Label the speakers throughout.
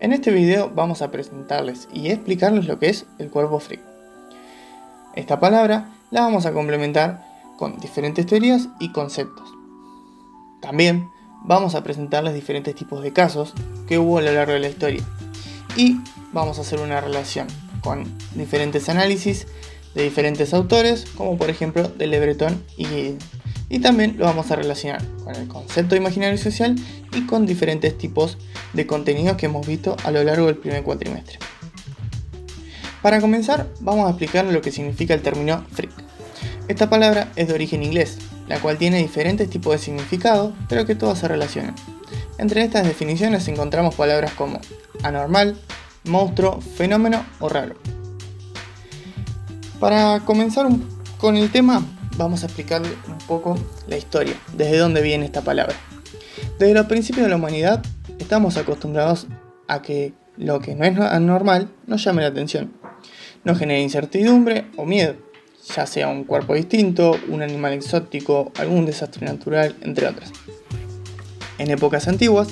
Speaker 1: En este video vamos a presentarles y explicarles lo que es el cuerpo freak. Esta palabra la vamos a complementar con diferentes teorías y conceptos. También vamos a presentarles diferentes tipos de casos que hubo a lo largo de la historia y vamos a hacer una relación con diferentes análisis de diferentes autores, como por ejemplo de Le Breton y Giddens. Y también lo vamos a relacionar con el concepto de imaginario social y con diferentes tipos de contenidos que hemos visto a lo largo del primer cuatrimestre. Para comenzar, vamos a explicar lo que significa el término freak. Esta palabra es de origen inglés, la cual tiene diferentes tipos de significado, pero que todas se relacionan. Entre estas definiciones encontramos palabras como anormal, monstruo, fenómeno o raro. Para comenzar con el tema, vamos a explicar un poco la historia, desde dónde viene esta palabra. Desde los principios de la humanidad, estamos acostumbrados a que lo que no es anormal nos llame la atención, nos genere incertidumbre o miedo, ya sea un cuerpo distinto, un animal exótico, algún desastre natural, entre otras. En épocas antiguas,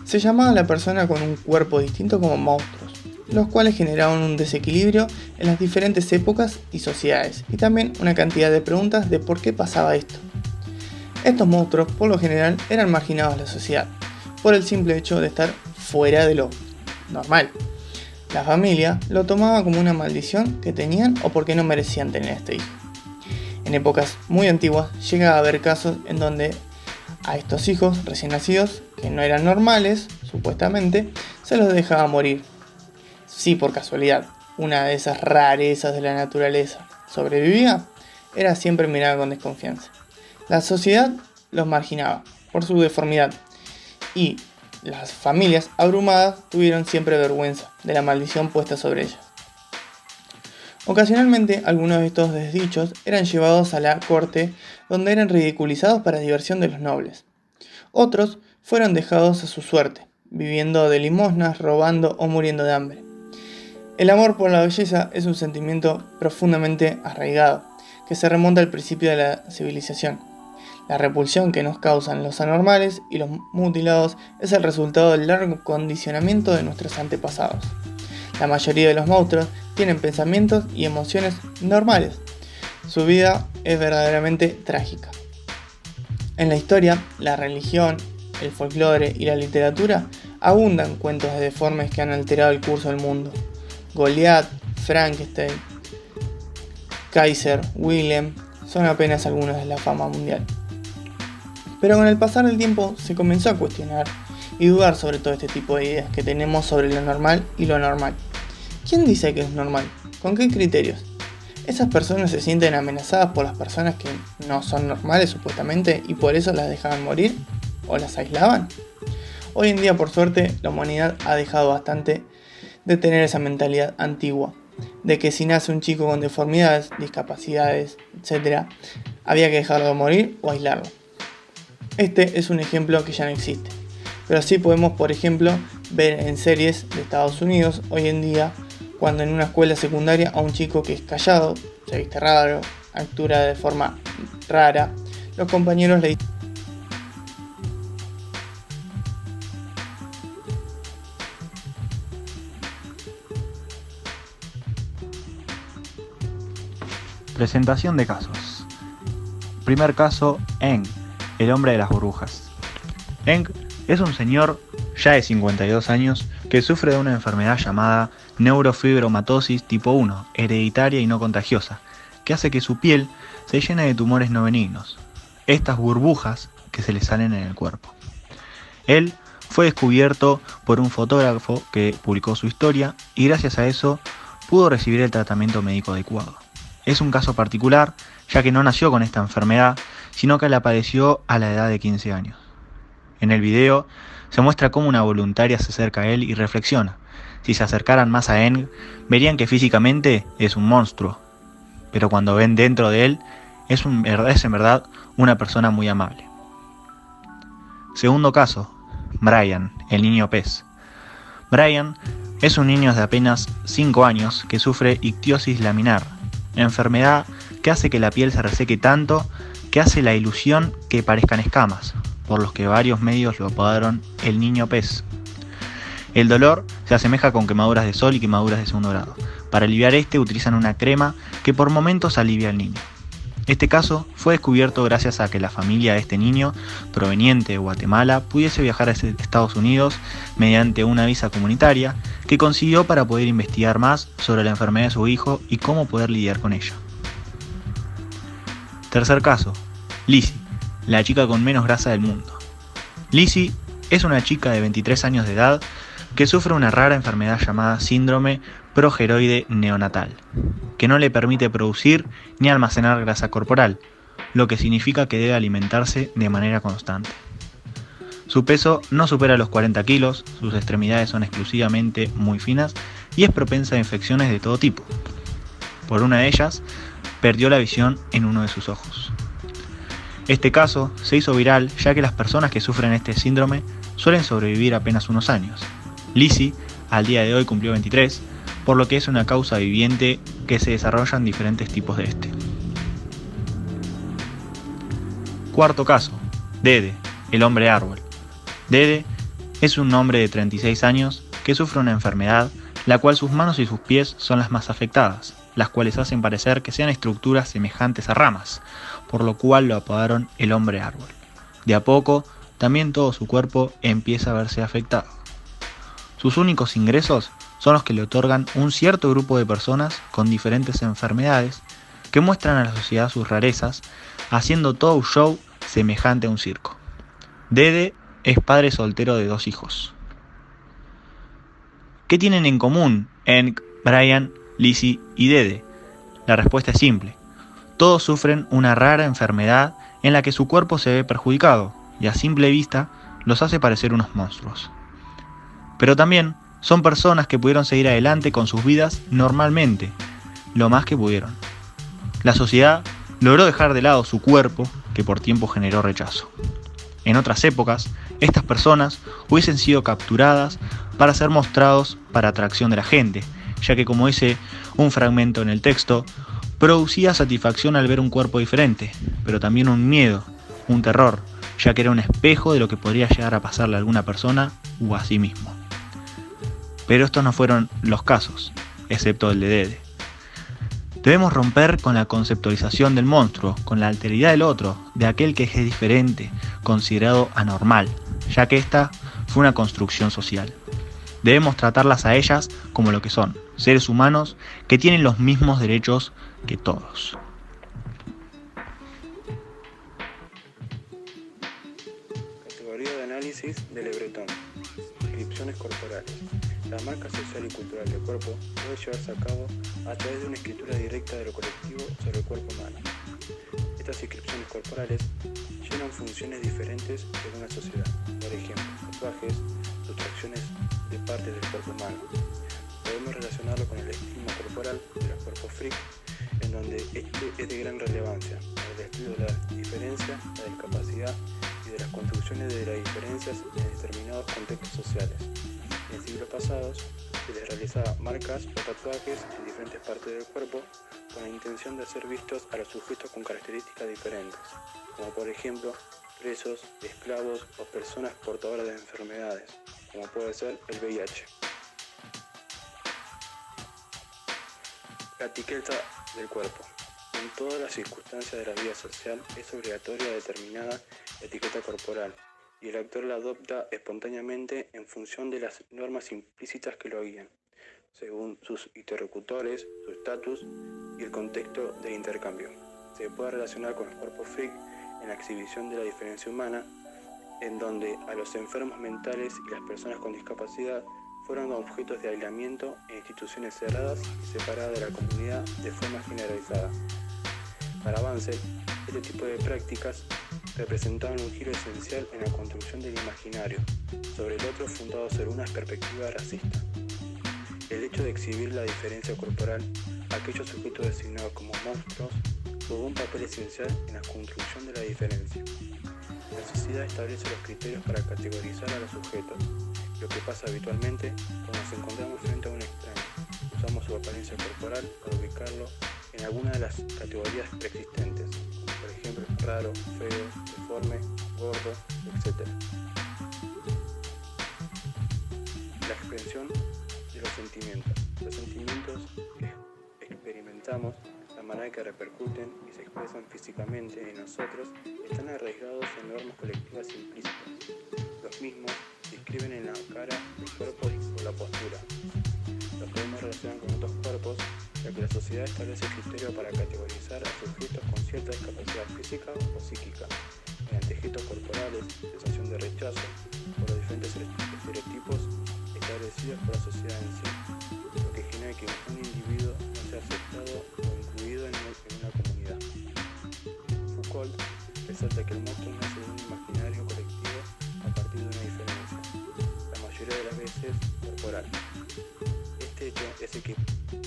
Speaker 1: se llamaba a la persona con un cuerpo distinto como monstruos, los cuales generaban un desequilibrio en las diferentes épocas y sociedades, y también una cantidad de preguntas de por qué pasaba esto. Estos monstruos, por lo general, eran marginados de la sociedad, por el simple hecho de estar fuera de lo normal. La familia lo tomaba como una maldición que tenían o porque no merecían tener a este hijo. En épocas muy antiguas llegaba a haber casos en donde a estos hijos recién nacidos, que no eran normales, supuestamente, se los dejaba morir. Si por casualidad una de esas rarezas de la naturaleza sobrevivía, era siempre mirada con desconfianza. La sociedad los marginaba por su deformidad y las familias abrumadas tuvieron siempre vergüenza de la maldición puesta sobre ellas. Ocasionalmente, algunos de estos desdichos eran llevados a la corte, donde eran ridiculizados para diversión de los nobles. Otros fueron dejados a su suerte, viviendo de limosnas, robando o muriendo de hambre. El amor por la belleza es un sentimiento profundamente arraigado, que se remonta al principio de la civilización. La repulsión que nos causan los anormales y los mutilados es el resultado del largo condicionamiento de nuestros antepasados. La mayoría de los monstruos tienen pensamientos y emociones normales. Su vida es verdaderamente trágica. En la historia, la religión, el folclore y la literatura abundan cuentos de deformes que han alterado el curso del mundo. Goliat, Frankenstein, Kaiser, Wilhelm son apenas algunos de la fama mundial. Pero con el pasar del tiempo se comenzó a cuestionar y dudar sobre todo este tipo de ideas que tenemos sobre lo normal y lo anormal. ¿Quién dice que es normal? ¿Con qué criterios? ¿Esas personas se sienten amenazadas por las personas que no son normales supuestamente y por eso las dejaban morir o las aislaban? Hoy en día, por suerte, la humanidad ha dejado bastante de tener esa mentalidad antigua, de que si nace un chico con deformidades, discapacidades, etc., había que dejarlo morir o aislarlo. Este es un ejemplo que ya no existe, pero sí podemos, por ejemplo, ver en series de Estados Unidos hoy en día, cuando en una escuela secundaria a un chico que es callado, se viste raro, actúa de forma rara, los compañeros le dicen
Speaker 2: Presentación de casos. Primer caso, Eng, el hombre de las burbujas. Eng es un señor ya de 52 años que sufre de una enfermedad llamada neurofibromatosis tipo 1, hereditaria y no contagiosa, que hace que su piel se llene de tumores no benignos, estas burbujas que se le salen en el cuerpo. Él fue descubierto por un fotógrafo que publicó su historia y gracias a eso pudo recibir el tratamiento médico adecuado. Es un caso particular, ya que no nació con esta enfermedad, sino que le apareció a la edad de 15 años. En el video se muestra cómo una voluntaria se acerca a él y reflexiona. Si se acercaran más a Eng, verían que físicamente es un monstruo, pero cuando ven dentro de él, es en verdad una persona muy amable. Segundo caso, Brian, el niño pez. Brian es un niño de apenas 5 años que sufre ictiosis laminar, enfermedad que hace que la piel se reseque tanto que hace la ilusión que parezcan escamas, por los que varios medios lo apodaron el niño pez. El dolor Se asemeja con quemaduras de sol y quemaduras de segundo grado. Para aliviar utilizan una crema que por momentos alivia al niño. Este caso fue descubierto gracias a que la familia de este niño, proveniente de Guatemala, pudiese viajar a Estados Unidos mediante una visa comunitaria que consiguió para poder investigar más sobre la enfermedad de su hijo y cómo poder lidiar con ella. Tercer caso, Lizzie, la chica con menos grasa del mundo. Lizzie es una chica de 23 años de edad que sufre una rara enfermedad llamada síndrome progeroide neonatal, que no le permite producir ni almacenar grasa corporal, lo que significa que debe alimentarse de manera constante. Su peso no supera los 40 kilos, sus extremidades son exclusivamente muy finas y es propensa a infecciones de todo tipo. Por una de ellas, perdió la visión en uno de sus ojos. Este caso se hizo viral ya que las personas que sufren este síndrome suelen sobrevivir apenas unos años. Lizzie, al día de hoy, cumplió 23, por lo que es una causa viviente que se desarrollan diferentes tipos de este. Cuarto caso, Dede, el hombre árbol. Dede es un hombre de 36 años que sufre una enfermedad, la cual sus manos y sus pies son las más afectadas, las cuales hacen parecer que sean estructuras semejantes a ramas, por lo cual lo apodaron el hombre árbol. De a poco, también todo su cuerpo empieza a verse afectado. Sus únicos ingresos son los que le otorgan un cierto grupo de personas con diferentes enfermedades que muestran a la sociedad sus rarezas, haciendo todo un show semejante a un circo. Dede es padre soltero de 2 hijos. ¿Qué tienen en común Hank, Brian, Lizzie y Dede? La respuesta es simple. Todos sufren una rara enfermedad en la que su cuerpo se ve perjudicado y a simple vista los hace parecer unos monstruos. Pero también son personas que pudieron seguir adelante con sus vidas normalmente, lo más que pudieron. La sociedad logró dejar de lado su cuerpo, que por tiempo generó rechazo. En otras épocas, estas personas hubiesen sido capturadas para ser mostrados para atracción de la gente, ya que, como dice un fragmento en el texto, producía satisfacción al ver un cuerpo diferente, pero también un miedo, un terror, ya que era un espejo de lo que podría llegar a pasarle a alguna persona o a sí mismo. Pero estos no fueron los casos, excepto el de Dede. Debemos romper con la conceptualización del monstruo, con la alteridad del otro, de aquel que es diferente, considerado anormal, ya que esta fue una construcción social. Debemos tratarlas a ellas como lo que son, seres humanos que tienen los mismos derechos que todos.
Speaker 3: Categoría de análisis de Le Breton. Descripciones corporales. La marca social y cultural del cuerpo puede llevarse a cabo a través de una escritura directa de lo colectivo sobre el cuerpo humano. Estas inscripciones corporales llenan funciones diferentes en una sociedad, por ejemplo, tatuajes, sustracciones de partes del cuerpo humano. Podemos relacionarlo con el estigma corporal de los cuerpos freak, en donde este es de gran relevancia para el estudio de la diferencia, la discapacidad y de las construcciones de las diferencias en determinados contextos sociales. En siglos pasados se les realizaba marcas o tatuajes en diferentes partes del cuerpo con la intención de hacer vistos a los sujetos con características diferentes, como por ejemplo presos, esclavos o personas portadoras de enfermedades, como puede ser el VIH. La etiqueta del cuerpo. En todas las circunstancias de la vida social es obligatoria determinada etiqueta corporal, y el actor la adopta espontáneamente en función de las normas implícitas que lo guían, según sus interlocutores, su estatus y el contexto de intercambio. Se puede relacionar con el cuerpo freak en la exhibición de la diferencia humana, en donde a los enfermos mentales y las personas con discapacidad fueron objetos de aislamiento en instituciones cerradas y separadas de la comunidad de forma generalizada. Para Banzel, este tipo de prácticas representaban un giro esencial en la construcción del imaginario sobre el otro fundado sobre una perspectiva racista. El hecho de exhibir la diferencia corporal a aquellos sujetos designados como monstruos jugó un papel esencial en la construcción de la diferencia. La sociedad establece los criterios para categorizar a los sujetos, lo que pasa habitualmente cuando nos encontramos frente a un extraño. Usamos su apariencia corporal para ubicarlo en alguna de las categorías preexistentes, como por ejemplo raro, feo, deforme, gordo, etc. La expresión los sentimientos. Los sentimientos que experimentamos, la manera que repercuten y se expresan físicamente en nosotros, están arraigados en normas colectivas implícitas. Los mismos se inscriben en la cara del cuerpo o la postura. Los podemos relacionar con otros cuerpos, ya que la sociedad establece criterios para categorizar a sujetos con cierta discapacidad física o psíquica, mediante gestos corporales, sensación de rechazo, por los diferentes estereotipos establecidos por la sociedad en sí, lo que genera que un individuo no sea aceptado o incluido en una comunidad. Foucault resalta que el monstruo nace de un imaginario colectivo a partir de una diferencia, la mayoría de las veces corporal. Este hecho es el que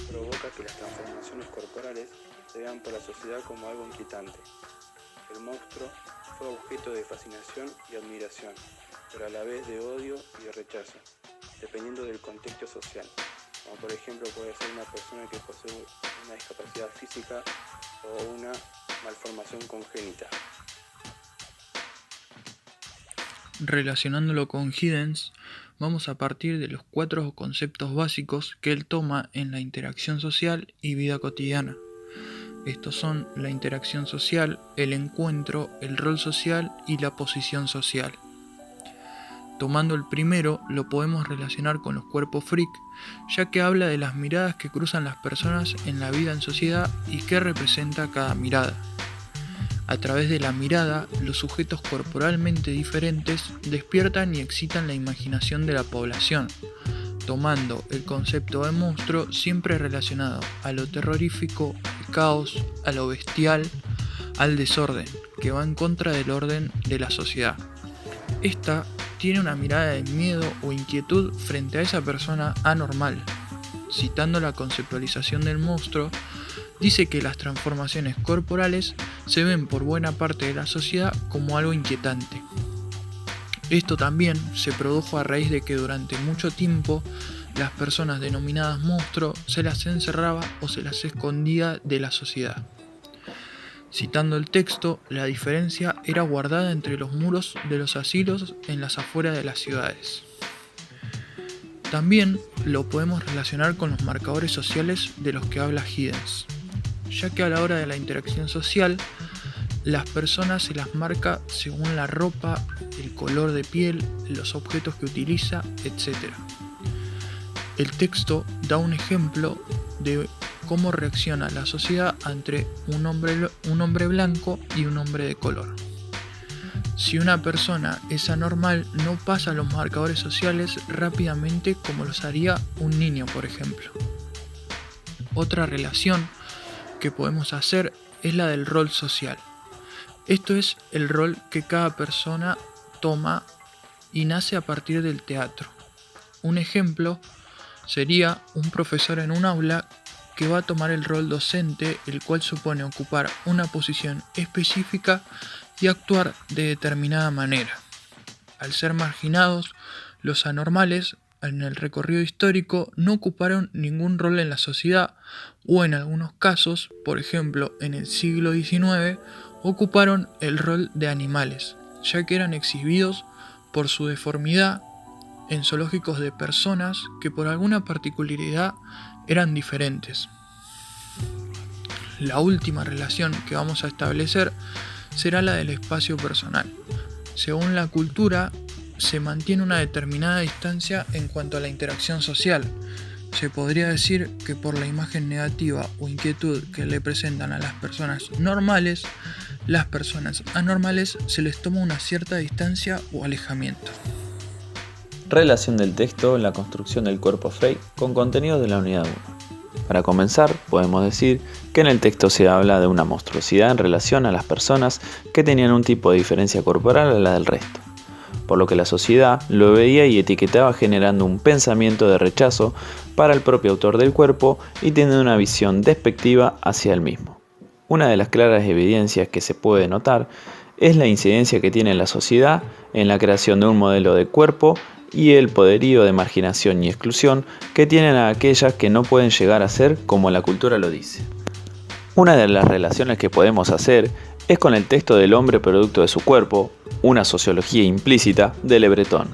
Speaker 3: provoca que las transformaciones corporales se vean por la sociedad como algo inquietante. El monstruo fue objeto de fascinación y admiración, pero a la vez de odio y de rechazo, dependiendo del contexto social, como por ejemplo puede ser una persona que posee una discapacidad física o una malformación congénita.
Speaker 4: Relacionándolo con Giddens, vamos a partir de los 4 conceptos básicos que él toma en la interacción social y vida cotidiana. Estos son la interacción social, el encuentro, el rol social y la posición social. Tomando el primero, lo podemos relacionar con los cuerpos freak, ya que habla de las miradas que cruzan las personas en la vida en sociedad y qué representa cada mirada. A través de la mirada, los sujetos corporalmente diferentes despiertan y excitan la imaginación de la población, tomando el concepto de monstruo siempre relacionado a lo terrorífico, al caos, a lo bestial, al desorden, que va en contra del orden de la sociedad. Esta tiene una mirada de miedo o inquietud frente a esa persona anormal. Citando la conceptualización del monstruo, dice que las transformaciones corporales se ven por buena parte de la sociedad como algo inquietante. Esto también se produjo a raíz de que durante mucho tiempo las personas denominadas monstruo se las encerraba o se las escondía de la sociedad. Citando el texto, la diferencia era guardada entre los muros de los asilos en las afueras de las ciudades. También lo podemos relacionar con los marcadores sociales de los que habla Giddens, ya que a la hora de la interacción social, las personas se las marca según la ropa, el color de piel, los objetos que utiliza, etc. El texto da un ejemplo de cómo reacciona la sociedad ante un hombre blanco y un hombre de color. Si una persona es anormal, no pasa los marcadores sociales rápidamente como los haría un niño, por ejemplo. Otra relación que podemos hacer es la del rol social. Esto es el rol que cada persona toma y nace a partir del teatro. Un ejemplo sería un profesor en un aula que va a tomar el rol docente, el cual supone ocupar una posición específica y actuar de determinada manera. Al ser marginados, los anormales en el recorrido histórico no ocuparon ningún rol en la sociedad o en algunos casos, por ejemplo en el siglo XIX, ocuparon el rol de animales, ya que eran exhibidos por su deformidad en zoológicos de personas que por alguna particularidad eran diferentes. La última relación que vamos a establecer será la del espacio personal. Según la cultura, se mantiene una determinada distancia en cuanto a la interacción social. Se podría decir que por la imagen negativa o inquietud que le presentan a las personas normales, las personas anormales se les toma una cierta distancia o alejamiento.
Speaker 5: Relación del texto en la construcción del cuerpo Frey con contenidos de la unidad 1. Para comenzar, podemos decir que en el texto se habla de una monstruosidad en relación a las personas que tenían un tipo de diferencia corporal a la del resto, por lo que la sociedad lo veía y etiquetaba, generando un pensamiento de rechazo para el propio autor del cuerpo y teniendo una visión despectiva hacia él mismo. Una de las claras evidencias que se puede notar es la incidencia que tiene la sociedad en la creación de un modelo de cuerpo y el poderío de marginación y exclusión que tienen a aquellas que no pueden llegar a ser como la cultura lo dice. Una de las relaciones que podemos hacer es con el texto del hombre producto de su cuerpo, una sociología implícita de Le Breton,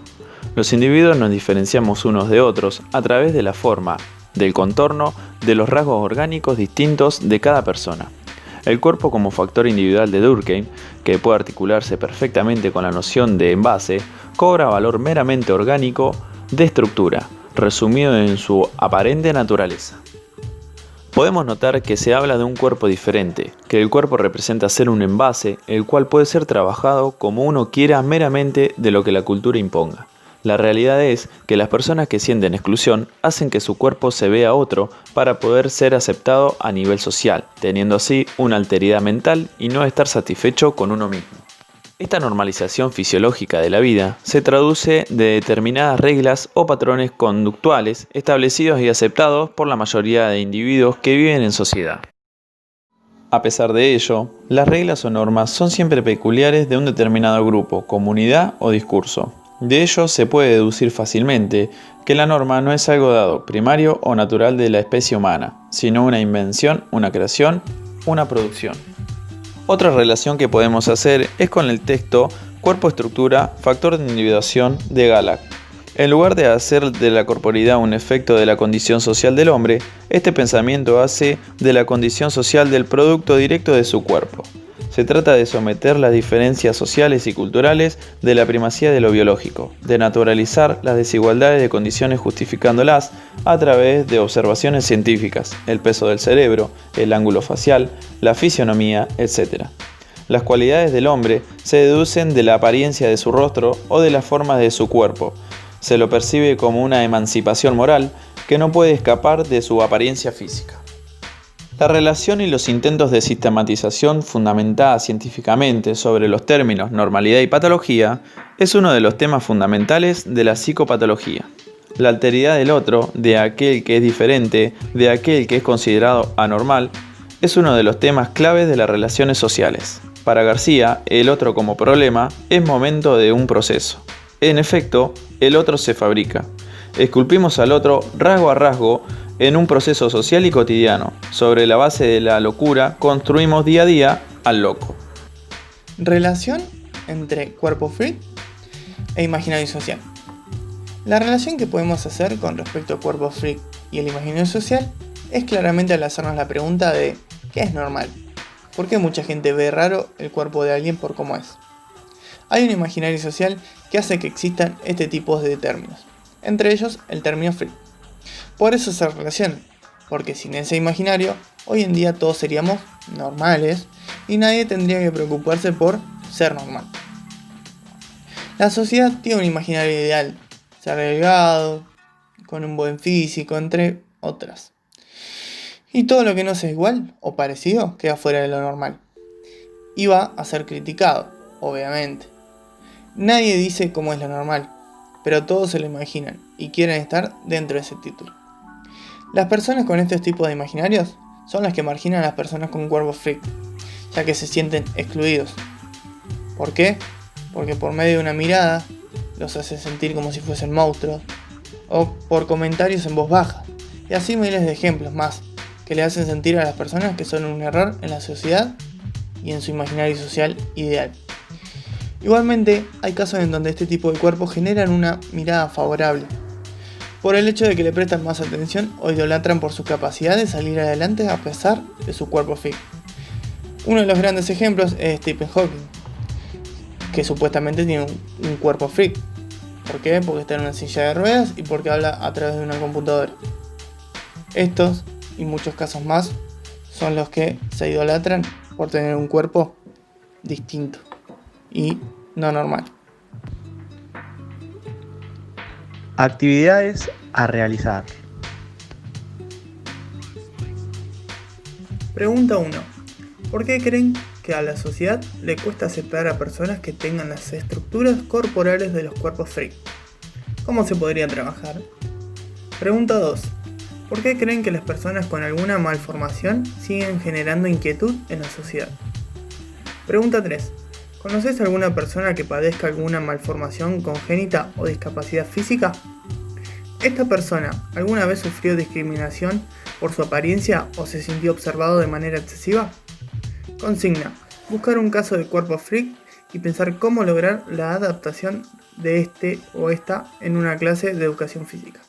Speaker 5: Los individuos nos diferenciamos unos de otros a través de la forma, del contorno, de los rasgos orgánicos distintos de cada persona. El cuerpo como factor individual de Durkheim, que puede articularse perfectamente con la noción de envase, cobra valor meramente orgánico de estructura, resumido en su aparente naturaleza. Podemos notar que se habla de un cuerpo diferente, que el cuerpo representa ser un envase, el cual puede ser trabajado como uno quiera meramente de lo que la cultura imponga. La realidad es que las personas que sienten exclusión hacen que su cuerpo se vea otro para poder ser aceptado a nivel social, teniendo así una alteridad mental y no estar satisfecho con uno mismo. Esta normalización fisiológica de la vida se traduce de determinadas reglas o patrones conductuales establecidos y aceptados por la mayoría de individuos que viven en sociedad. A pesar de ello, las reglas o normas son siempre peculiares de un determinado grupo, comunidad o discurso. De ello se puede deducir fácilmente que la norma no es algo dado, primario o natural de la especie humana, sino una invención, una creación, una producción. Otra relación que podemos hacer es con el texto Cuerpo-estructura, factor de individuación de Galak. En lugar de hacer de la corporeidad un efecto de la condición social del hombre, este pensamiento hace de la condición social del producto directo de su cuerpo. Se trata de someter las diferencias sociales y culturales de la primacía de lo biológico, de naturalizar las desigualdades de condiciones justificándolas a través de observaciones científicas, el peso del cerebro, el ángulo facial, la fisionomía, etc. Las cualidades del hombre se deducen de la apariencia de su rostro o de las formas de su cuerpo. Se lo percibe como una emancipación moral que no puede escapar de su apariencia física. La relación y los intentos de sistematización fundamentada científicamente sobre los términos normalidad y patología es uno de los temas fundamentales de la psicopatología. La alteridad del otro, de aquel que es diferente, de aquel que es considerado anormal, es uno de los temas claves de las relaciones sociales. Para García, el otro como problema es momento de un proceso. En efecto, el otro se fabrica. Esculpimos al otro rasgo a rasgo en un proceso social y cotidiano. Sobre la base de la locura, construimos día a día al loco.
Speaker 1: Relación entre cuerpo freak e imaginario social. La relación que podemos hacer con respecto al cuerpo freak y el imaginario social es claramente al hacernos la pregunta de ¿qué es normal? ¿Por qué mucha gente ve raro el cuerpo de alguien por cómo es? Hay un imaginario social que hace que existan este tipo de términos, entre ellos el término freak. Por eso se relaciona, porque sin ese imaginario, hoy en día todos seríamos normales y nadie tendría que preocuparse por ser normal. La sociedad tiene un imaginario ideal, ser delgado, con un buen físico, entre otras. Y todo lo que no sea igual o parecido queda fuera de lo normal. Y va a ser criticado, obviamente. Nadie dice cómo es lo normal, pero todos se lo imaginan y quieren estar dentro de ese título. Las personas con estos tipos de imaginarios son las que marginan a las personas con un cuerpo freak, ya que se sienten excluidos. ¿Por qué? Porque por medio de una mirada los hace sentir como si fuesen monstruos, o por comentarios en voz baja, y así miles de ejemplos más, que le hacen sentir a las personas que son un error en la sociedad y en su imaginario social ideal. Igualmente, hay casos en donde este tipo de cuerpos generan una mirada favorable, por el hecho de que le prestan más atención o idolatran por su capacidad de salir adelante a pesar de su cuerpo freak. Uno de los grandes ejemplos es Stephen Hawking, que supuestamente tiene un cuerpo freak. ¿Por qué? Porque está en una silla de ruedas y porque habla a través de una computadora. Estos y muchos casos más son los que se idolatran por tener un cuerpo distinto y no normal.
Speaker 2: Actividades a realizar.
Speaker 1: Pregunta 1. ¿Por qué creen que a la sociedad le cuesta aceptar a personas que tengan las estructuras corporales de los cuerpos freak? ¿Cómo se podría trabajar? Pregunta 2. ¿Por qué creen que las personas con alguna malformación siguen generando inquietud en la sociedad? Pregunta 3. ¿Conoces a alguna persona que padezca alguna malformación congénita o discapacidad física? ¿Esta persona alguna vez sufrió discriminación por su apariencia o se sintió observado de manera excesiva? Consigna: buscar un caso de cuerpo freak y pensar cómo lograr la adaptación de este o esta en una clase de educación física.